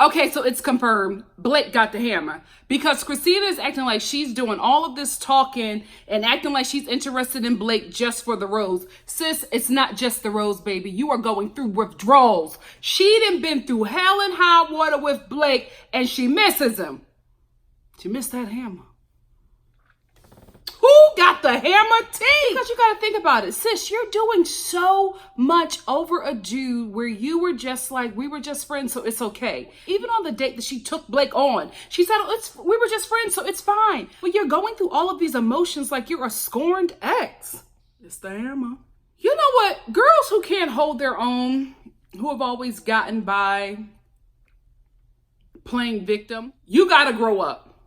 Okay, so it's confirmed. Blake got the hammer because Christina is acting like she's doing all of this talking and acting like she's interested in Blake just for the rose. Sis, it's not just the rose, baby. You are going through withdrawals. She done been through hell and high water with Blake and she misses him. She missed that hammer. Who got the hammer tea? Because you got to think about it. Sis, you're doing so much over a dude where you were just like, we were just friends, so it's okay. Even on the date that she took Blake on, she said, we were just friends, so it's fine. But you're going through all of these emotions like you're a scorned ex. It's the hammer. You know what? Girls who can't hold their own, who have always gotten by playing victim, you got to grow up.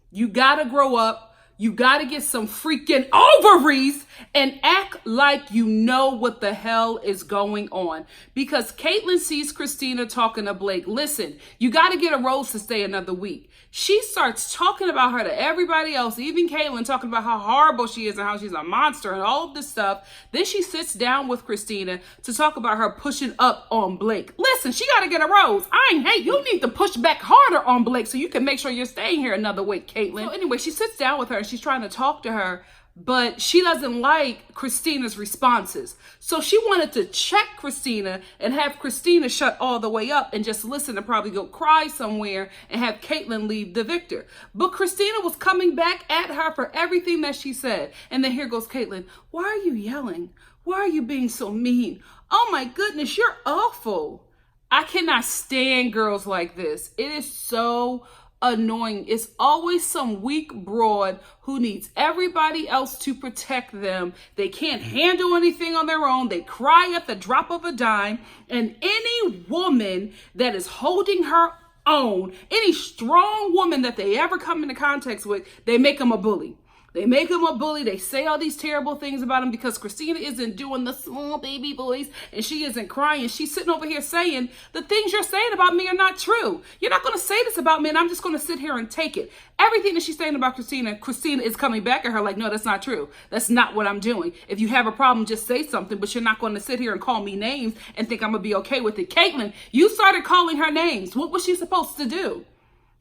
You got to grow up. You got to get some freaking ovaries and act like you know what the hell is going on. Because Caitlyn sees Christina talking to Blake. Listen, you got to get a rose to stay another week. She starts talking about her to everybody else, even Caitlyn, talking about how horrible she is and how she's a monster and all of this stuff. Then she sits down with Christina to talk about her pushing up on Blake. Listen, she got to get a rose. I ain't hate you. You need to push back harder on Blake so you can make sure you're staying here another week, Caitlyn. So anyway, she sits down with her and she's trying to talk to her, but she doesn't like Christina's responses. So she wanted to check Christina and have Christina shut all the way up and just listen and probably go cry somewhere and have Caitlyn leave the victor. But Christina was coming back at her for everything that she said. And then here goes Caitlyn. Why are you yelling? Why are you being so mean? Oh my goodness, you're awful. I cannot stand girls like this. It is so annoying. It's always some weak broad who needs everybody else to protect them. They can't handle anything on their own. They cry at the drop of a dime. And any woman that is holding her own, any strong woman that they ever come into contact with, they make them a bully. They make him a bully. They say all these terrible things about him because Christina isn't doing the small baby voice and she isn't crying. She's sitting over here saying the things you're saying about me are not true. You're not going to say this about me and I'm just going to sit here and take it. Everything that she's saying about Christina is coming back at her like, no, that's not true. That's not what I'm doing. If you have a problem, just say something, but you're not going to sit here and call me names and think I'm going to be okay with it. Caitlyn, you started calling her names. What was she supposed to do?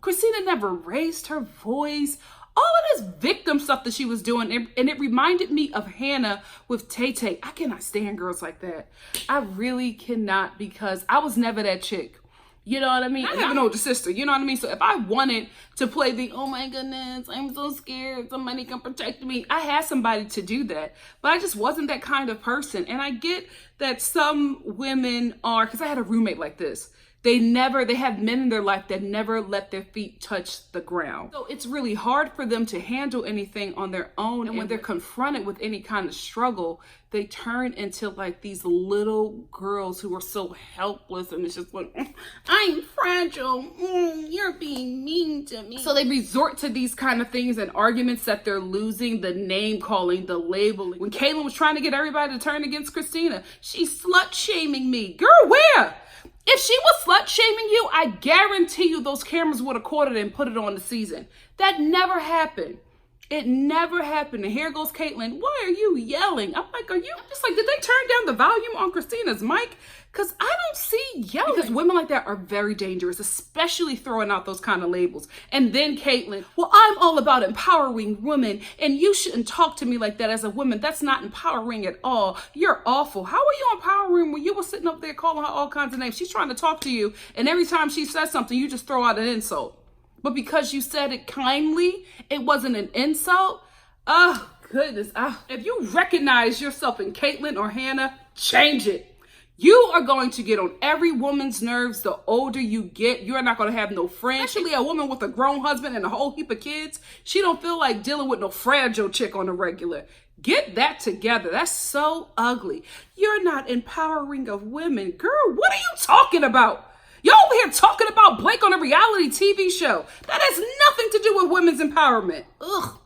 Christina never raised her voice. All of this victim stuff that she was doing, and it reminded me of Hannah with Tay-Tay. I cannot stand girls like that. I really cannot, because I was never that chick. You know what I mean? I have an older sister, you know what I mean? So if I wanted to play the, oh my goodness, I'm so scared, somebody can protect me, I had somebody to do that. But I just wasn't that kind of person. And I get that some women are, because I had a roommate like this. They have men in their life that never let their feet touch the ground. So it's really hard for them to handle anything on their own. And when they're confronted with any kind of struggle, they turn into like these little girls who are so helpless. And it's just like, I'm fragile. You're being mean to me. So they resort to these kind of things and arguments that they're losing, the name calling, the labeling. When Caitlyn was trying to get everybody to turn against Christina, she's slut shaming me. Girl, where? If she was slut shaming you, I guarantee you those cameras would have caught it and put it on the season. That never happened. It never happened. And here goes Caitlyn. Why are you yelling? I'm like, I'm just like, did they turn down the volume on Christina's mic? Because I don't see yelling. Because women like that are very dangerous, especially throwing out those kind of labels. And then Caitlyn, well, I'm all about empowering women, and you shouldn't talk to me like that as a woman. That's not empowering at all. You're awful. How are you empowering when you were sitting up there calling her all kinds of names? She's trying to talk to you, and every time she says something, you just throw out an insult. But because you said it kindly, it wasn't an insult. Oh, goodness. If you recognize yourself in Caitlyn or Hannah, change it. You are going to get on every woman's nerves the older you get. You're not going to have no friends. Especially a woman with a grown husband and a whole heap of kids. She don't feel like dealing with no fragile chick on the regular. Get that together. That's so ugly. You're not empowering of women. Girl, what are you talking about? You're over here talking about Blake on a reality TV show. That has nothing to do with women's empowerment. Ugh.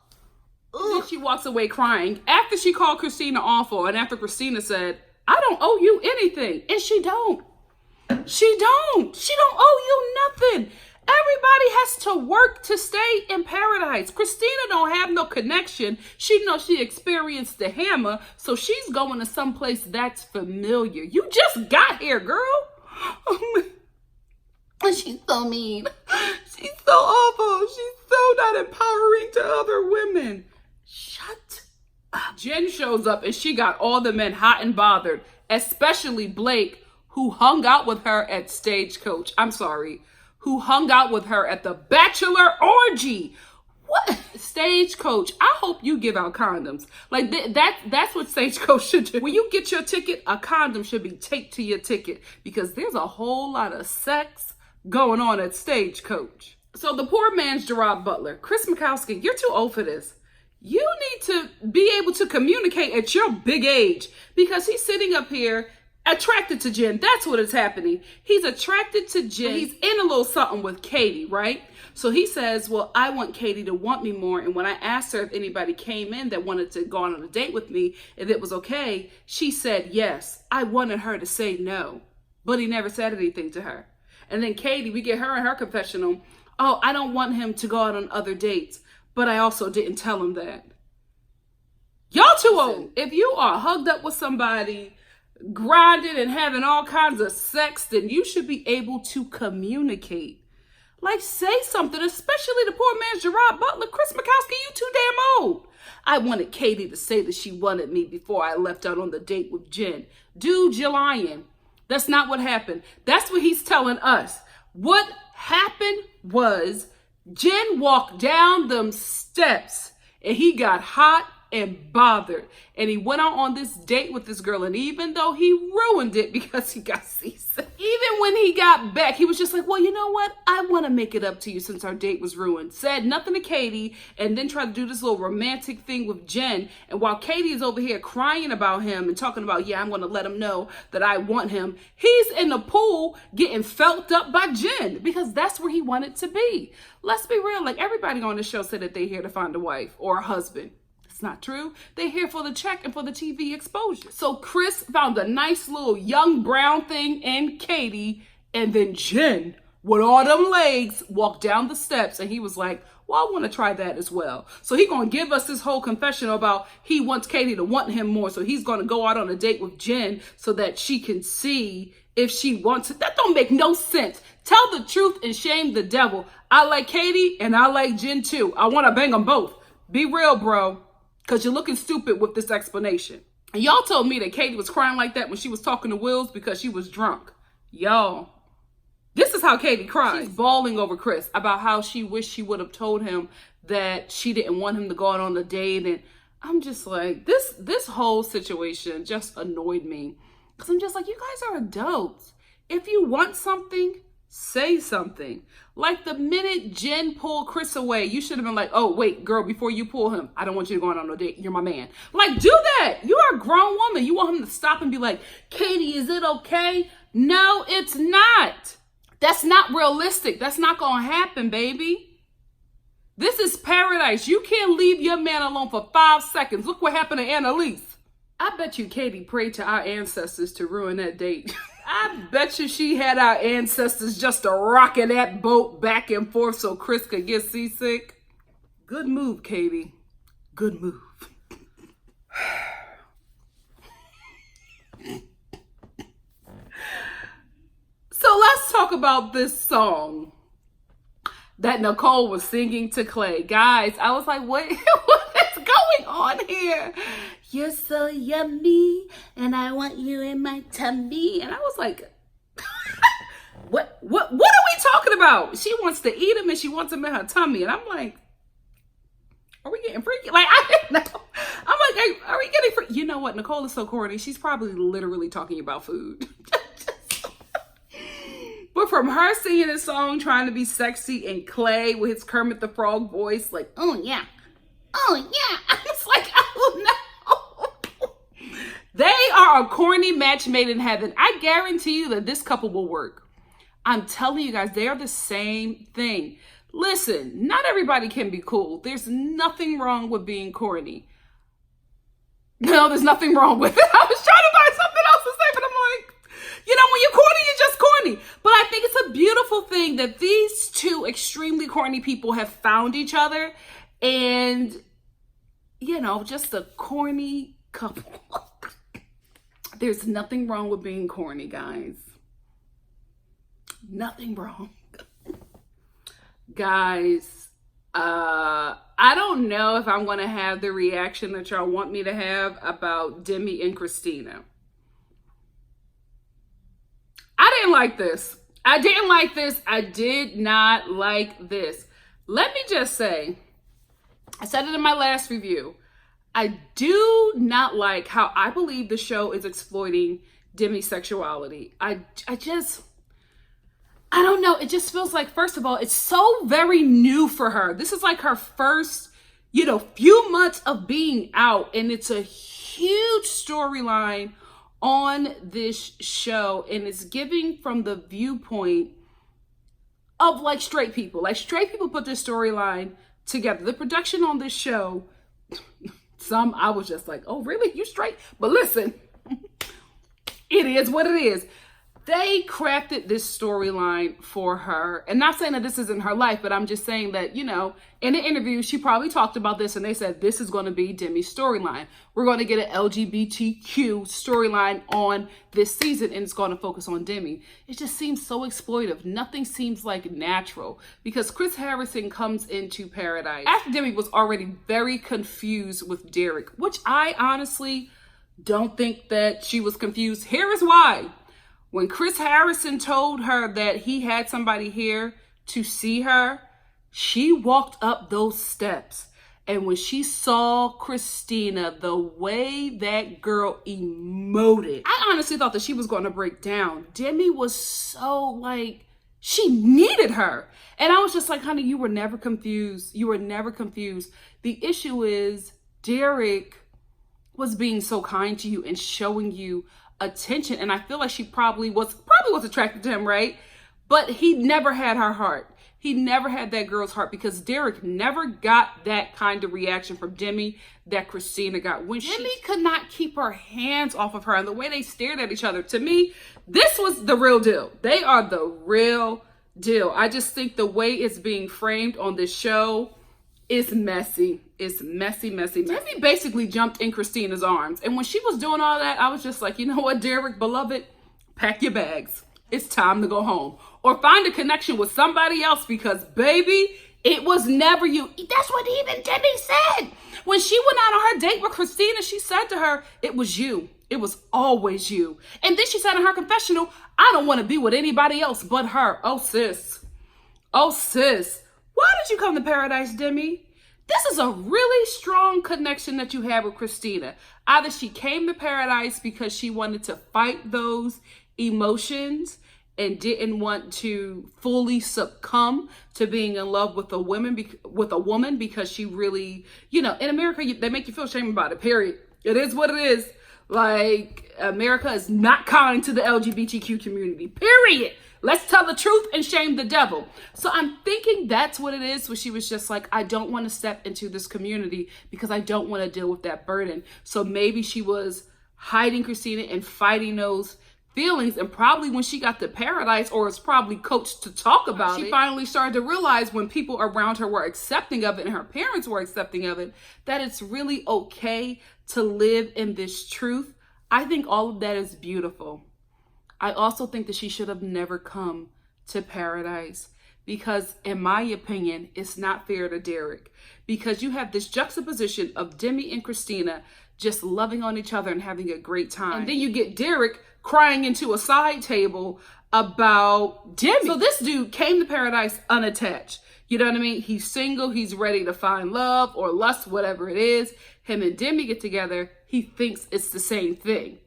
Then she walks away crying after she called Christina awful and after Christina said, I don't owe you anything. And she don't. She don't owe you nothing. Everybody has to work to stay in paradise. Christina don't have no connection. She knows she experienced the hammer, so she's going to someplace that's familiar. You just got here, girl. She's so mean. She's so awful. She's so not empowering to other women. Shut up. Jen shows up and she got all the men hot and bothered, especially Blake, who hung out with her at Stagecoach. I'm sorry, who hung out with her at the Bachelor orgy. What? Stagecoach, I hope you give out condoms. Like that's what Stagecoach should do. When you get your ticket, a condom should be taped to your ticket because there's a whole lot of sex going on at Stagecoach. So the poor man's Gerard Butler. Chris Mikowski, you're too old for this. You need to be able to communicate at your big age because he's sitting up here attracted to Jen. That's what is happening. He's attracted to Jen. He's in a little something with Katie, right? So he says, well, I want Katie to want me more. And when I asked her if anybody came in that wanted to go on a date with me, if it was okay, she said yes. I wanted her to say no, but he never said anything to her. And then Katie, we get her in her confessional. Oh, I don't want him to go out on other dates, but I also didn't tell him that. Y'all too old. If you are hugged up with somebody, grinding and having all kinds of sex, then you should be able to communicate. Like, say something, especially the poor man's Gerard Butler. Chris Mikowski, you too damn old. I wanted Katie to say that she wanted me before I left out on the date with Jen. Dude, you're lying. That's not what happened. That's what he's telling us. What happened was Jen walked down them steps and he got hot and bothered. And he went out on this date with this girl. And even though he ruined it because he got seasick, even when he got back, he was just like, well, you know what? I want to make it up to you since our date was ruined. Said nothing to Katie and then tried to do this little romantic thing with Jen. And while Katie is over here crying about him and talking about, yeah, I'm going to let him know that I want him, he's in the pool getting felt up by Jen because that's where he wanted to be. Let's be real. Like, everybody on the show said that they're here to find a wife or a husband. It's not true. They're here for the check and for the TV exposure. So Chris found a nice little young brown thing in Katie, and then Jen, with all them legs, walked down the steps, and he was like, well, I want to try that as well. So he's going to give us this whole confession about he wants Katie to want him more. So he's going to go out on a date with Jen so that she can see if she wants it. That don't make no sense. Tell the truth and shame the devil. I like Katie and I like Jen too. I want to bang them both. Be real, bro. Because you're looking stupid with this explanation. And y'all told me that Katie was crying like that when she was talking to Wills because she was drunk. Y'all, this is how Katie cries. She's bawling over Chris about how she wished she would have told him that she didn't want him to go out on a date. And I'm just like, this whole situation just annoyed me. Because I'm just like, you guys are adults. If you want something, say something. Like the minute Jen pulled Chris away, you should have been like, oh, wait, girl, before you pull him, I don't want you to go on no date. You're my man. Like, do that. You are a grown woman. You want him to stop and be like, Katie, is it okay? No, it's not. That's not realistic. That's not going to happen, baby. This is paradise. You can't leave your man alone for 5 seconds. Look what happened to Annalise. I bet you Katie prayed to our ancestors to ruin that date. I bet you she had our ancestors just rocking that boat back and forth so Chris could get seasick. Good move, Katie. Good move. So let's talk about this song that Nicole was singing to Clay. Guys, I was like, what is going on here? You're so yummy, and I want you in my tummy. And I was like, what are we talking about? She wants to eat him, and she wants him in her tummy. And I'm like, are we getting freaky? Like, I didn't know. I'm like, hey, are we getting freaky? You know what? Nicole is so corny. She's probably literally talking about food. But from her singing a song, trying to be sexy, and Clay with his Kermit the Frog voice, like, oh, yeah. Oh, yeah. I was like, oh, no. They are a corny match made in heaven. I guarantee you that this couple will work. I'm telling you guys, they are the same thing. Listen, not everybody can be cool. There's nothing wrong with being corny. No, there's nothing wrong with it. I was trying to find something else to say, but I'm like, you know, when you're corny, you're just corny. But I think it's a beautiful thing that these two extremely corny people have found each other. And, you know, just a corny couple. There's nothing wrong with being corny, guys. Nothing wrong. Guys, I don't know if I'm going to have the reaction that y'all want me to have about Demi and Christina. I didn't like this. I didn't like this. I did not like this. Let me just say, I said it in my last review. I do not like how I believe the show is exploiting Demi's sexuality. I don't know. It just feels like, first of all, it's so very new for her. This is like her first, few months of being out. And it's a huge storyline on this show. And it's giving from the viewpoint of like straight people. Like straight people put this storyline together. The production on this show, I was just like, oh, really? You straight? But listen, it is what it is. They crafted this storyline for her. And not saying that this isn't her life, but I'm just saying that, in an interview, she probably talked about this and they said, this is going to be Demi's storyline. We're going to get an LGBTQ storyline on this season and it's going to focus on Demi. It just seems so exploitive. Nothing seems like natural because Chris Harrison comes into Paradise after Demi was already very confused with Derek, which I honestly don't think that she was confused. Here is why. When Chris Harrison told her that he had somebody here to see her, she walked up those steps. And when she saw Christina, the way that girl emoted, I honestly thought that she was going to break down. Demi was so she needed her. And I was just like, honey, you were never confused. You were never confused. The issue is Derek was being so kind to you and showing you attention, and I feel like she probably was attracted to him, right? But he never had her heart. He never had that girl's heart because Derek never got that kind of reaction from Demi that Christina got. When Demi could not keep her hands off of her, and the way they stared at each other, to me, this was the real deal. They are the real deal. I just think the way it's being framed on this show is messy. It's messy. Demi basically jumped in Christina's arms. And when she was doing all that, I was just like, you know what, Derek, beloved, pack your bags. It's time to go home. Or find a connection with somebody else because, baby, it was never you. That's what even Demi said. When she went out on her date with Christina, she said to her, it was you. It was always you. And then she said in her confessional, I don't want to be with anybody else but her. Oh, sis. Why did you come to Paradise, Demi? This is a really strong connection that you have with Christina. Either she came to Paradise because she wanted to fight those emotions and didn't want to fully succumb to being in love with a woman because she really, in America, they make you feel shame about it, period. It is what it is. Like, America is not kind to the LGBTQ community, period. Let's tell the truth and shame the devil. So I'm thinking that's what it is. Where she was just like, I don't want to step into this community because I don't want to deal with that burden. So maybe she was hiding Christina and fighting those feelings. And probably when she got to Paradise, or was probably coached to talk about it, she finally started to realize when people around her were accepting of it and her parents were accepting of it, that it's really okay to live in this truth. I think all of that is beautiful. I also think that she should have never come to Paradise because, in my opinion, it's not fair to Derek because you have this juxtaposition of Demi and Christina just loving on each other and having a great time. And then you get Derek crying into a side table about Demi. So this dude came to Paradise unattached. You know what I mean? He's single. He's ready to find love or lust, whatever it is. Him and Demi get together. He thinks it's the same thing.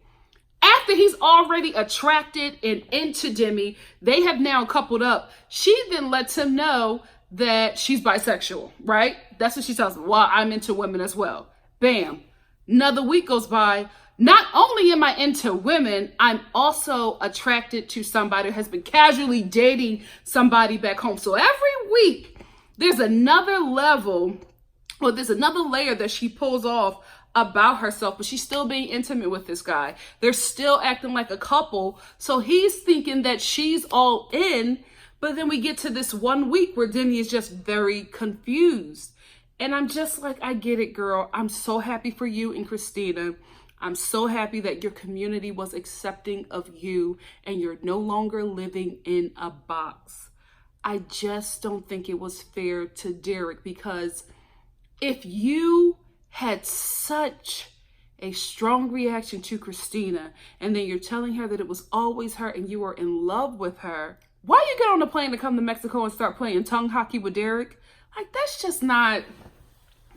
After he's already attracted and into Demi, they have now coupled up. She then lets him know that she's bisexual, right? That's what she tells him. Well, I'm into women as well. Bam. Another week goes by. Not only am I into women, I'm also attracted to somebody who has been casually dating somebody back home. So every week, there's another level, or there's another layer that she pulls off about herself, but she's still being intimate with this guy. They're still acting like a couple. So he's thinking that she's all in, but then we get to this 1 week where Demi is just very confused. And I'm just like, I get it, girl. I'm so happy for you and Christina. I'm so happy that your community was accepting of you and you're no longer living in a box. I just don't think it was fair to Derek, because if you had such a strong reaction to Christina and then you're telling her that it was always her and you were in love with her, why you get on the plane to come to Mexico and start playing tongue hockey with Derek? Like, that's just not,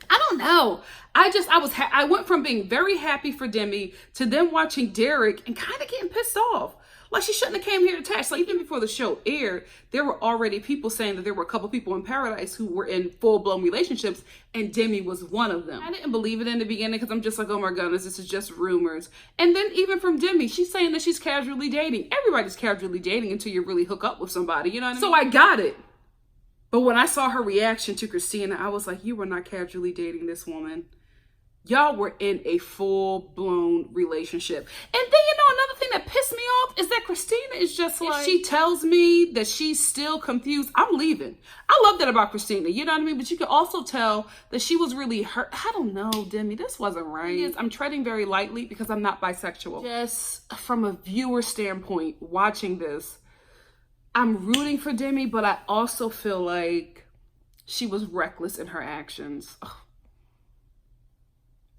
I don't know. I went from being very happy for Demi to then watching Derek and kind of getting pissed off. Like, she shouldn't have came here attached. Like, even before the show aired, there were already people saying that there were a couple people in Paradise who were in full-blown relationships, and Demi was one of them. I didn't believe it in the beginning because I'm just like, oh my goodness, this is just rumors. And then even from Demi, she's saying that she's casually dating. Everybody's casually dating until you really hook up with somebody, you know what I mean? So I got it. But when I saw her reaction to Christina, I was like, you were not casually dating this woman. Y'all were in a full-blown relationship. And then, another thing that pissed me off is that Christina is just like, if she tells me that she's still confused, I'm leaving. I love that about Christina, you know what I mean? But you can also tell that she was really hurt. I don't know, Demi, this wasn't right. I'm treading very lightly because I'm not bisexual. Just from a viewer standpoint, watching this, I'm rooting for Demi, but I also feel like she was reckless in her actions. Ugh.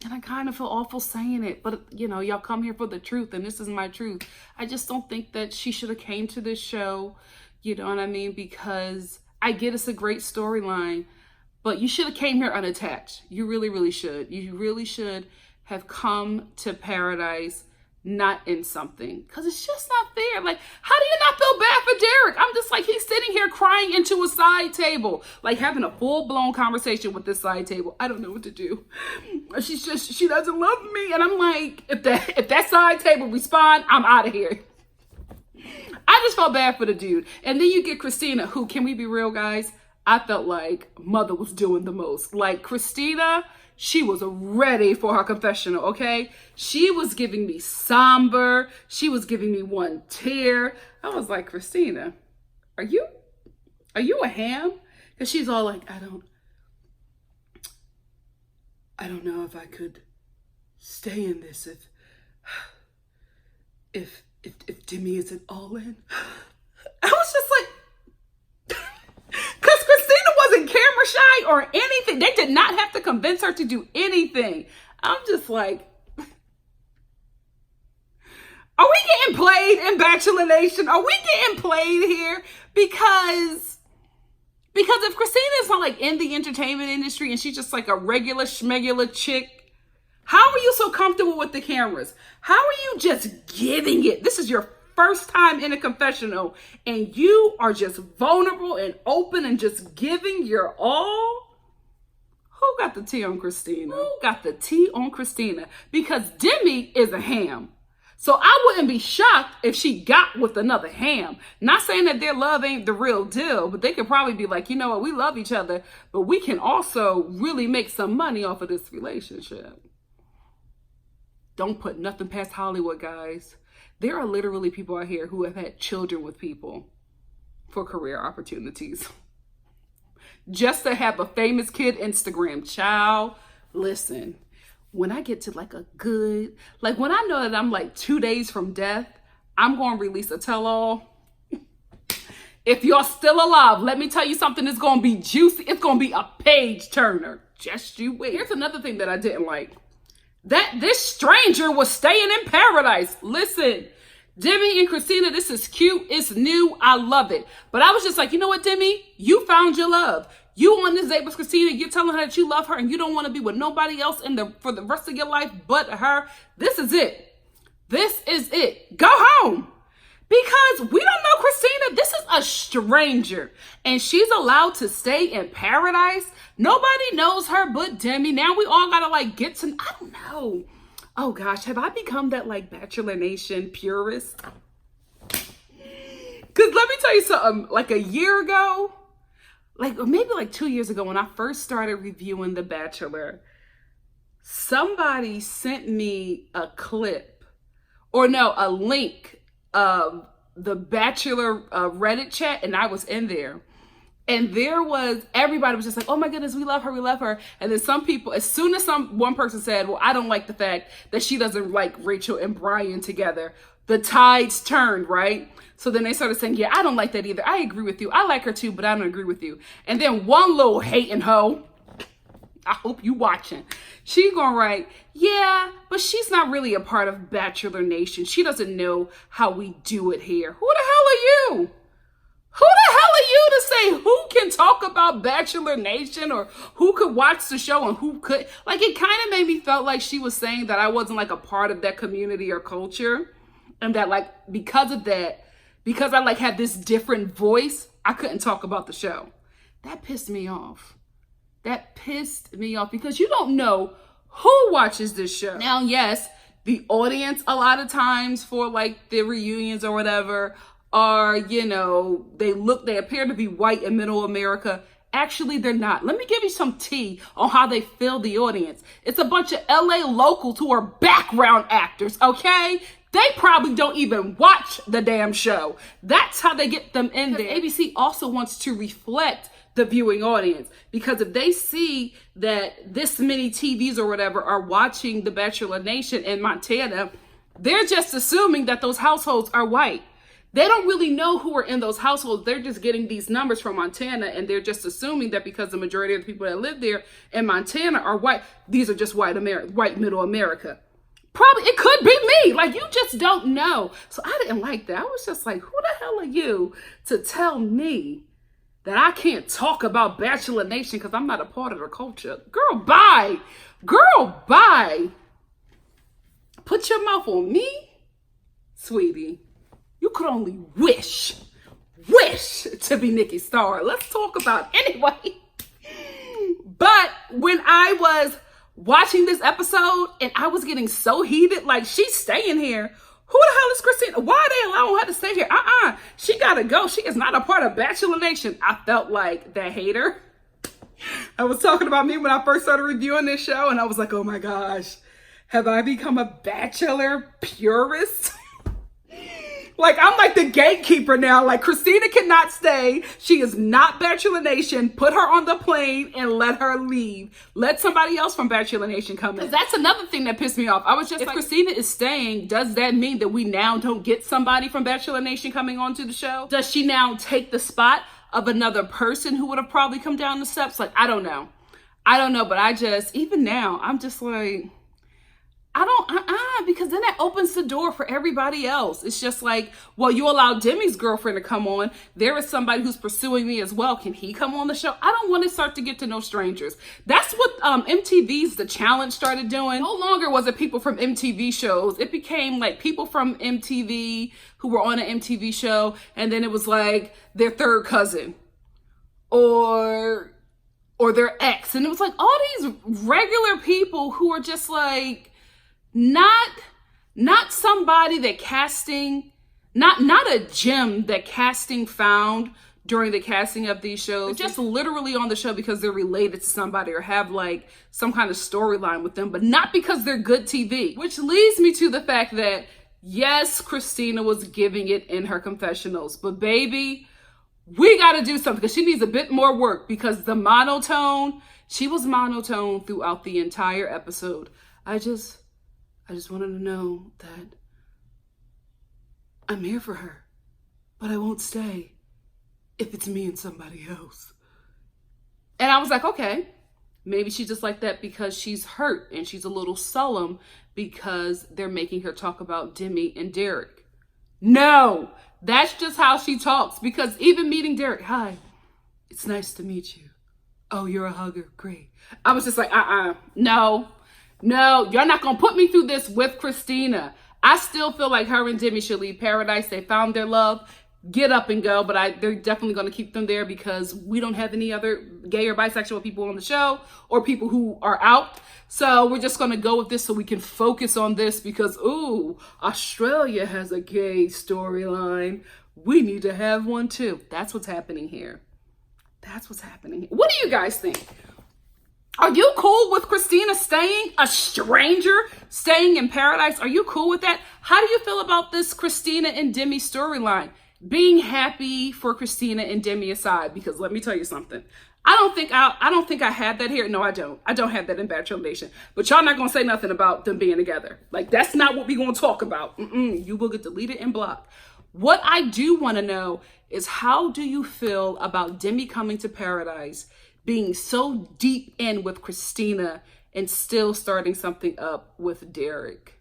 And I kind of feel awful saying it, but y'all come here for the truth, and this is my truth. I just don't think that she should have came to this show, you know what I mean? Because I get it's a great storyline, but you should have came here unattached. You really, really should. You really should have come to Paradise not in something, because it's just not fair. Like, how do you not feel bad for Derek? I'm just like, he's sitting here crying into a side table, like having a full-blown conversation with this side table. I don't know what to do. She doesn't love me. And I'm like, if that side table respond, I'm out of here. I just felt bad for the dude. And then you get Christina, who, can we be real, guys? I felt like Mother was doing the most. Like, Christina, she was ready for her confessional, okay? She was giving me somber. She was giving me one tear. I was like, Christina, are you a ham? Because she's all like, I don't know if I could stay in this if Demi isn't all in. I was just like, because Christina wasn't camera shy or anything. They did not have to convince her to do anything. I'm just like, are we getting played in Bachelor Nation? Are we getting played here? Because if Christina is not like in the entertainment industry and she's just like a regular schmegular chick, how are you so comfortable with the cameras? How are you just giving it? This is your first time in a confessional and you are just vulnerable and open and just giving your all. Who got the tea on Christina? Who got the tea on Christina? Because Demi is a ham. So I wouldn't be shocked if she got with another ham. Not saying that their love ain't the real deal, but they could probably be like, you know what, we love each other, but we can also really make some money off of this relationship. Don't put nothing past Hollywood, guys. There are literally people out here who have had children with people for career opportunities. Just to have a famous kid Instagram child. Listen, when I get to like a good, like when I know that I'm like 2 days from death, I'm going to release a tell-all. If you're still alive, let me tell you something. It's going to be juicy. It's going to be a page turner. Just you wait. Here's another thing that I didn't like. That this stranger was staying in Paradise. Listen, Demi and Christina, this is cute. It's new. I love it. But I was just like, you know what, Demi? You found your love. You on this date with Christina, you're telling her that you love her and you don't want to be with nobody else for the rest of your life but her. This is it. This is it. Go home. Because we don't know Christina. This is a stranger. And she's allowed to stay in Paradise. Nobody knows her but Demi. Now we all gotta like get to, I don't know. Oh gosh, have I become that like Bachelor Nation purist? Because let me tell you something, like a year ago, or maybe like 2 years ago when I first started reviewing The Bachelor, somebody sent me a clip, or no, a link of the Bachelor Reddit chat, and I was in there. And everybody was just like, oh my goodness, we love her, we love her. And then some people, as soon as one person said, well, I don't like the fact that she doesn't like Rachel and Brian together, the tides turned, right? So then they started saying, yeah, I don't like that either. I agree with you. I like her too, but I don't agree with you. And then one little hating hoe, I hope you watching, she gonna write, yeah, but she's not really a part of Bachelor Nation. She doesn't know how we do it here. Who the hell are you? Who the hell are you to say who can talk about Bachelor Nation or who could watch the show and who could? Like, it kind of made me felt like she was saying that I wasn't like a part of that community or culture. And that like, because of that, because I like had this different voice, I couldn't talk about the show. That pissed me off. That pissed me off because you don't know who watches this show. Now, yes, the audience a lot of times for like the reunions or whatever are, you know, they appear to be white and middle America. Actually, they're not. Let me give you some tea on how they fill the audience. It's a bunch of LA locals who are background actors, okay? They probably don't even watch the damn show. That's how they get them in there. ABC also wants to reflect the viewing audience, because if they see that this many TVs or whatever are watching the Bachelor Nation in Montana, they're just assuming that those households are white. They don't really know who are in those households. They're just getting these numbers from Montana, and they're just assuming that because the majority of the people that live there in Montana are white, these are just white middle America. Probably, it could be me. Like, you just don't know. So I didn't like that. I was just like, who the hell are you to tell me that I can't talk about Bachelor Nation because I'm not a part of the culture? Girl, bye. Girl, bye. Put your mouth on me, sweetie. You could only wish to be Nikki Starr. Let's talk about anyway. But when I was watching this episode and I was getting so heated, like, she's staying here. Who the hell is Christina? Why are they allowing her to stay here? She gotta go. She is not a part of Bachelor Nation. I felt like that hater. I was talking about me when I first started reviewing this show, and I was like, oh my gosh, have I become a Bachelor purist? Like, I'm like the gatekeeper now. Like, Christina cannot stay. She is not Bachelor Nation. Put her on the plane and let her leave. Let somebody else from Bachelor Nation come in. That's another thing that pissed me off. I was just like, if Christina is staying, does that mean that we now don't get somebody from Bachelor Nation coming onto the show? Does she now take the spot of another person who would have probably come down the steps? Like, I don't know. But even now, I'm just like, because then that opens the door for everybody else. It's just like, well, you allowed Demi's girlfriend to come on. There is somebody who's pursuing me as well. Can he come on the show? I don't want to start to get to know strangers. That's what MTV's The Challenge started doing. No longer was it people from MTV shows. It became like people from MTV who were on an MTV show, and then it was like their third cousin or their ex. And it was like all these regular people who are just like, not somebody that casting, not a gem that casting found during the casting of these shows. They're just literally on the show because they're related to somebody or have like some kind of storyline with them, but not because they're good TV. Which leads me to the fact that, yes, Christina was giving it in her confessionals, but baby, we got to do something because she needs a bit more work, because she was monotone throughout the entire episode. I just wanted to know that I'm here for her, but I won't stay if it's me and somebody else. And I was like, okay, maybe she's just like that because she's hurt and she's a little solemn because they're making her talk about Demi and Derek. No, that's just how she talks, because even meeting Derek, hi, it's nice to meet you. Oh, you're a hugger, great. I was just like, No, you're not going to put me through this with Christina. I still feel like her and Demi should leave Paradise. They found their love. Get up and go. But they're definitely going to keep them there because we don't have any other gay or bisexual people on the show or people who are out. So we're just going to go with this so we can focus on this because, ooh, Australia has a gay storyline. We need to have one too. That's what's happening here. What do you guys think? Are you cool with Christina staying, a stranger staying in Paradise? Are you cool with that? How do you feel about this Christina and Demi storyline? being happy for Christina and Demi aside, because let me tell you something. I don't think I had that here. No, I don't. I don't have that in Bachelor Nation. But y'all not gonna say nothing about them being together. Like, that's not what we gonna talk about. You will get deleted and blocked. What I do want to know is, how do you feel about Demi coming to paradise, being so deep in with Christina and still starting something up with Derek?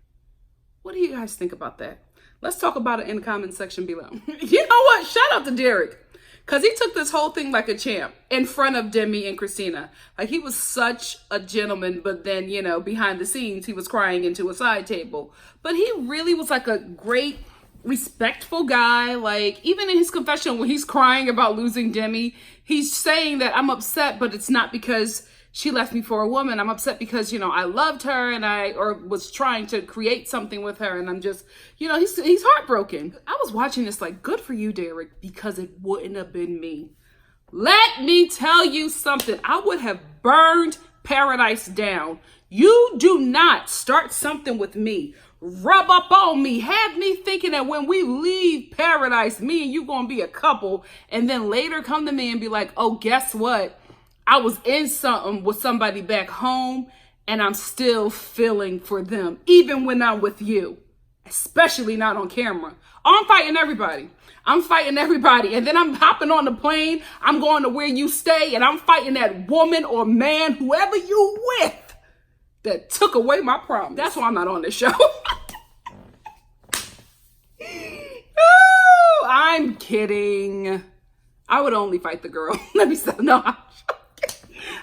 What do you guys think about that? Let's talk about it in the comment section below. You know what? Shout out to Derek. Because he took this whole thing like a champ in front of Demi and Christina. Like, he was such a gentleman, but then, you know, behind the scenes, he was crying into a side table. But he really was like a great, respectful guy. Like, even in his confessional, when he's crying about losing Demi, he's saying that I'm upset, but it's not because she left me for a woman. I'm upset because, you know, I loved her and or was trying to create something with her. And I'm just, you know, he's heartbroken. I was watching this like, good for you, Derek, because it wouldn't have been me. Let me tell you something. I would have burned paradise down. You do not start something with me, rub up on me, have me thinking that when we leave paradise, me and you gonna be a couple, and then later come to me and be like, oh, guess what? I was in something with somebody back home and I'm still feeling for them, even when I'm with you, especially not on camera. Oh, I'm fighting everybody. I'm fighting everybody. And then I'm hopping on the plane. I'm going to where you stay and I'm fighting that woman or man, whoever you with, that took away my promise. That's why I'm not on this show. Oh, I'm kidding. I would only fight the girl. Let me stop. No,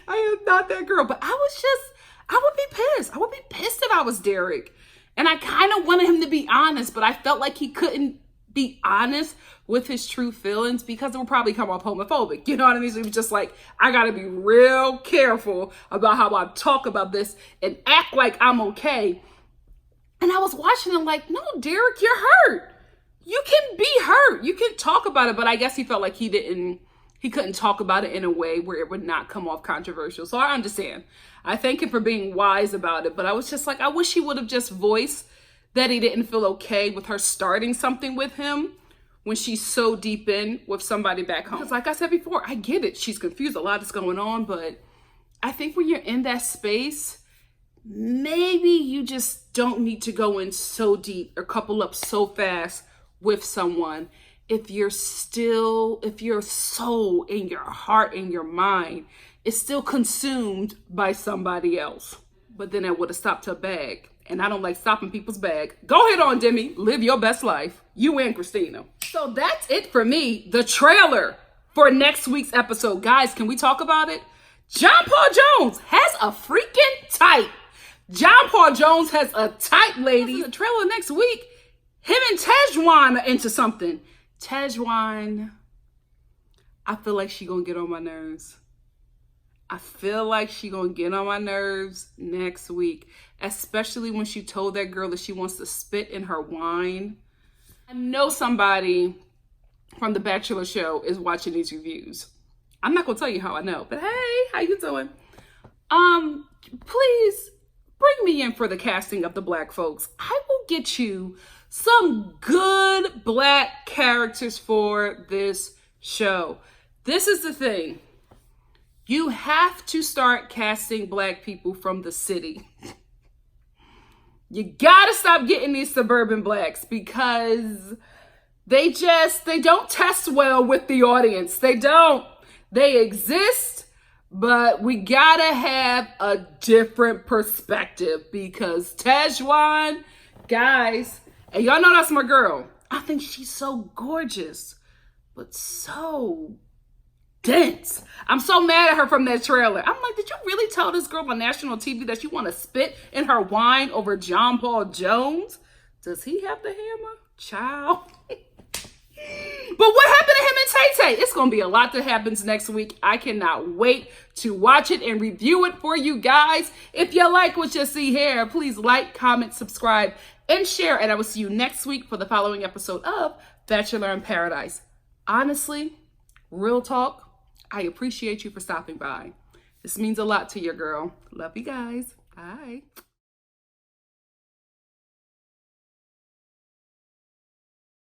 I am not that girl, but I would be pissed. I would be pissed if I was Derek. And I kind of wanted him to be honest, but I felt like he couldn't be honest with his true feelings because it would probably come off homophobic. You know what I mean? So he was just like, I got to be real careful about how I talk about this and act like I'm okay. And I was watching him like, no, Derek, you're hurt. You can be hurt. You can talk about it. But I guess he felt like he couldn't talk about it in a way where it would not come off controversial. So I understand. I thank him for being wise about it. But I was just like, I wish he would have just voiced that he didn't feel okay with her starting something with him when she's so deep in with somebody back home. Because like I said before, I get it. She's confused. A lot is going on. But I think when you're in that space, maybe you just don't need to go in so deep or couple up so fast with someone. If your soul and your heart and your mind is still consumed by somebody else. But then I would have stopped her bag. And I don't like stopping people's bag. Go ahead on, Demi. Live your best life. You and Christina. So that's it for me. The trailer for next week's episode. Guys, can we talk about it? John Paul Jones has a freaking type. John Paul Jones has a type, lady. The trailer next week. Him and Tejwan are into something. Tejwan, I feel like she gonna get on my nerves. I feel like she gonna get on my nerves next week, especially when she told that girl that she wants to spit in her wine. I know somebody from the Bachelor show is watching these reviews. I'm not gonna tell you how I know, but hey, how you doing? Please bring me in for the casting of the black folks. I will get you some good black characters for this show. This is the thing. You have to start casting black people from the city. You gotta stop getting these suburban blacks because they don't test well with the audience. They don't. They exist, but we gotta have a different perspective because Tejwan, guys, and y'all know that's my girl. I think she's so gorgeous, but so dense. I'm so mad at her from that trailer. I'm like, did you really tell this girl on national TV that you want to spit in her wine over John Paul Jones? Does he have the hammer? Child. But what happened to him and Tay-Tay? It's going to be a lot that happens next week. I cannot wait to watch it and review it for you guys. If you like what you see here, please like, comment, subscribe, and share. And I will see you next week for the following episode of Bachelor in Paradise. Honestly, real talk, I appreciate you for stopping by. This means a lot to your girl. Love you guys. Bye.